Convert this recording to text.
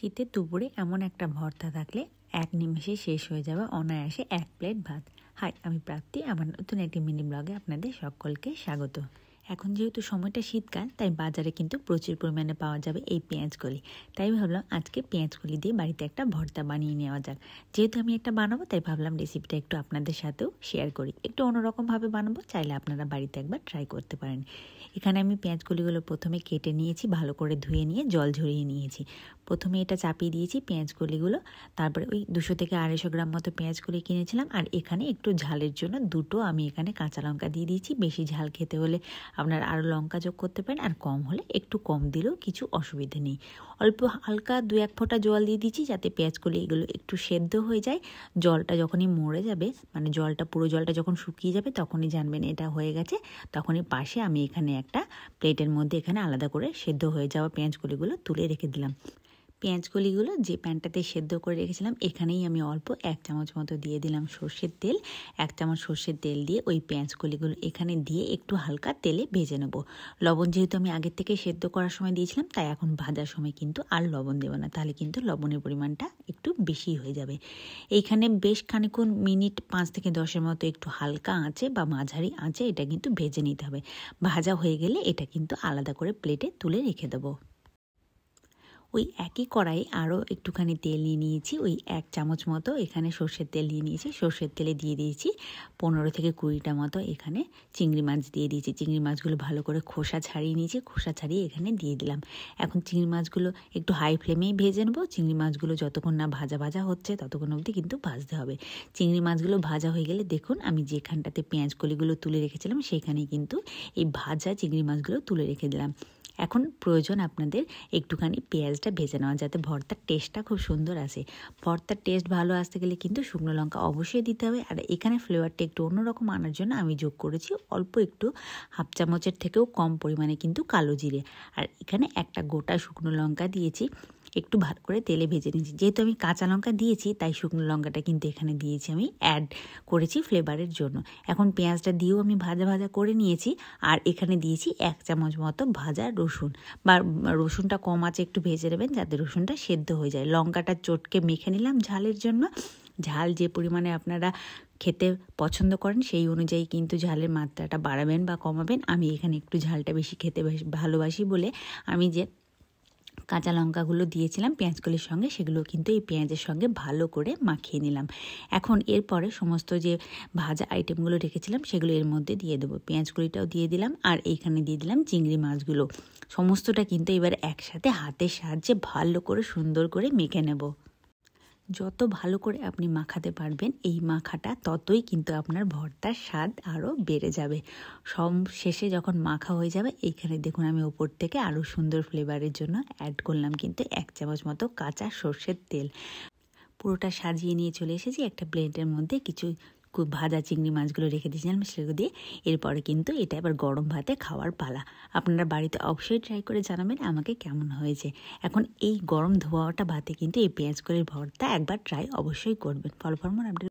শীতের দুপুরে এমন একটা ভর্তা থাকলে এক নিমেষে শেষ হয়ে যাবে অনায়াসে এক প্লেট ভাত। হাই, আমি প্রাপ্তি। আমার নতুন একটি মিনি ব্লগে আপনাদের সকলকে স্বাগত। এখন যেহেতু সময়টা শীতকাল, তাই বাজারে কিন্তু প্রচুর পরিমাণে পাওয়া যাবে এই পেঁয়াজকলি। তাই ভাবলাম আজকে পেঁয়াজকলি দিয়ে বাড়িতে একটা ভর্তা বানিয়ে নেওয়া যাক। যেহেতু আমি একটা বানাবো, তাই ভাবলাম রেসিপিটা একটু আপনাদের সাথেও শেয়ার করি। একটু অন্যরকমভাবে বানাবো, চাইলে আপনারা বাড়িতে একবার ট্রাই করতে পারেন। এখানে আমি পেঁয়াজকলিগুলো প্রথমে কেটে নিয়েছি, ভালো করে ধুয়ে নিয়ে জল ঝরিয়ে নিয়েছি। প্রথমে এটা চাপিয়ে দিয়েছি পেঁয়াজকলিগুলো, তারপরে ওই 200 থেকে 250 গ্রাম মতো পেঁয়াজকলি কিনেছিলাম। আর এখানে একটু ঝালের জন্য দুটো আমি এখানে কাঁচা লঙ্কা দিয়ে দিয়েছি। বেশি ঝাল খেতে হলে আপনারা আরও লঙ্কা যোগ করতে পারেন, আর কম হলে একটু কম দিলেও কিছু অসুবিধে নেই। অল্প হালকা 2-1 ফোঁটা জল দিয়ে দিচ্ছি, যাতে পেঁয়াজকলি এগুলো একটু সেদ্ধ হয়ে যায়। জলটা যখনই মরে যাবে, মানে পুরো জলটা যখন শুকিয়ে যাবে, তখনই জানবেন এটা হয়ে গেছে। তখনই পাশে আমি এখানে একটা প্লেটের মধ্যে এখানে আলাদা করে সেদ্ধ হয়ে যাওয়া পেঁয়াজকলিগুলো তুলে রেখে দিলাম। পেঁয়াজকলিগুলো যে প্যানটাতে সেদ্ধ করে রেখেছিলাম, এখানেই আমি অল্প 1 চামচ মতো দিয়ে দিলাম সর্ষের তেল। 1 চামচ সর্ষের তেল দিয়ে ওই পেঁয়াজকলিগুলো এখানে দিয়ে একটু হালকা তেলে ভেজে নেব। লবণ যেহেতু আমি আগের থেকে সেদ্ধ করার সময় দিয়েছিলাম, তাই এখন ভাজার সময় কিন্তু আর লবণ দেবো না, তাহলে কিন্তু লবণের পরিমাণটা একটু বেশি হয়ে যাবে। এইখানে বেশ খানিকক্ষণ মিনিট 5 থেকে 10-এর মতো একটু হালকা আঁচে বা মাঝারি আঁচে এটা কিন্তু ভেজে নিতে হবে। ভাজা হয়ে গেলে এটা কিন্তু আলাদা করে প্লেটে তুলে রেখে দেবো। ওই একই কড়াইয়ে আরও একটুখানি তেল নিয়ে নিয়েছি, ওই 1 চামচ মতো এখানে সর্ষের তেল নিয়ে নিয়েছি। সর্ষের তেলে দিয়ে দিয়েছি 15 থেকে 20টা মতো এখানে চিংড়ি মাছ দিয়ে দিয়েছি। চিংড়ি মাছগুলো ভালো করে খোসা ছাড়িয়ে নিয়েছি, খোসা ছাড়িয়ে এখানে দিয়ে দিলাম। এখন চিংড়ি মাছগুলো একটু হাই ফ্লেমেই ভেজে নেবো। চিংড়ি মাছগুলো যতক্ষণ না ভাজা হচ্ছে ততক্ষণ অবধি কিন্তু ভাজতে হবে। চিংড়ি মাছগুলো ভাজা হয়ে গেলে দেখুন, আমি যেখানটাতে পেঁয়াজকলিগুলো তুলে রেখেছিলাম সেখানেই কিন্তু এই ভাজা চিংড়ি মাছগুলো তুলে রেখে দিলাম। এখন প্রয়োজন আপনাদের একটুখানি পেঁয়াজটা ভেজে নেওয়া, যাতে ভর্তার টেস্টটা খুব সুন্দর আসে। ভর্তার টেস্ট ভালো আসতে গেলে কিন্তু শুকনো লঙ্কা অবশ্যই দিতে হবে। আর এখানে ফ্লেভারটা একটু অন্যরকম আনার জন্য আমি যোগ করেছি অল্প একটু, 1/2 চামচের থেকেও কম পরিমাণে কিন্তু কালো জিরে। আর এখানে একটা গোটা শুকনো লঙ্কা দিয়েছি, একটু ভালো করে তেলে ভেজে নিয়েছি। যেহেতু আমি কাঁচা লঙ্কা দিয়েছি, তাই শুকনো লঙ্কাটা কিন্তু এখানে দিয়েছি, আমি অ্যাড করেছি ফ্লেভারের জন্য। এখন পেঁয়াজটা দিয়েও আমি ভাজা করে নিয়েছি। আর এখানে দিয়েছি 1 চামচ মতো ভাজা রসুন, বা রসুনটা কম আছে একটু ভেজে নেবেন, যাতে রসুনটা সেদ্ধ হয়ে যায়। লঙ্কাটা চটকে মেখে নিলাম ঝালের জন্য। ঝাল যে পরিমাণে আপনারা খেতে পছন্দ করেন সেই অনুযায়ী কিন্তু ঝালের মাত্রাটা বাড়াবেন বা কমাবেন। আমি এখানে একটু ঝালটা বেশি খেতে ভালোবাসি বলে আমি যে কাঁচা লঙ্কাগুলো দিয়েছিলাম পেঁয়াজকলির সঙ্গে, সেগুলো কিন্তু এই পেঁয়াজের সঙ্গে ভালো করে মাখিয়ে নিলাম। এখন এরপরে সমস্ত যে ভাজা আইটেমগুলো রেখেছিলাম সেগুলো এর মধ্যে দিয়ে দেবো। পেঁয়াজকলিটাও দিয়ে দিলাম, আর এইখানে দিয়ে দিলাম চিংড়ি মাছগুলো। সমস্তটা কিন্তু এবার একসাথে হাতের সাহায্যে ভালো করে সুন্দর করে মেখে নেব। যত ভালো করে আপনি মাখাতে পারবেন এই মাখাটা, ততই কিন্তু আপনার ভর্তার স্বাদ আরও বেড়ে যাবে। সব শেষে যখন মাখা হয়ে যাবে, এইখানে দেখুন আমি ওপর থেকে আরও সুন্দর ফ্লেভারের জন্য অ্যাড করলাম কিন্তু 1 চামচ মতো কাঁচা সর্ষের তেল। পুরোটা সাজিয়ে নিয়ে চলে এসেছি একটা প্লেটের মধ্যে। কিছু খুব ভাজা চিংড়ি মাছগুলো রেখে দিয়েছিলাম সেগুলো দিয়ে। এরপরে কিন্তু এটা এবার গরম ভাতে খাওয়ার পালা। আপনারা বাড়িতে অবশ্যই ট্রাই করে জানাবেন আমাকে কেমন হয়েছে। এখন এই গরম ধোয়াটা ভাতে কিন্তু এই পেঁয়াজকলির ভর্তা একবার ট্রাই অবশ্যই করবেন। Follow for more update.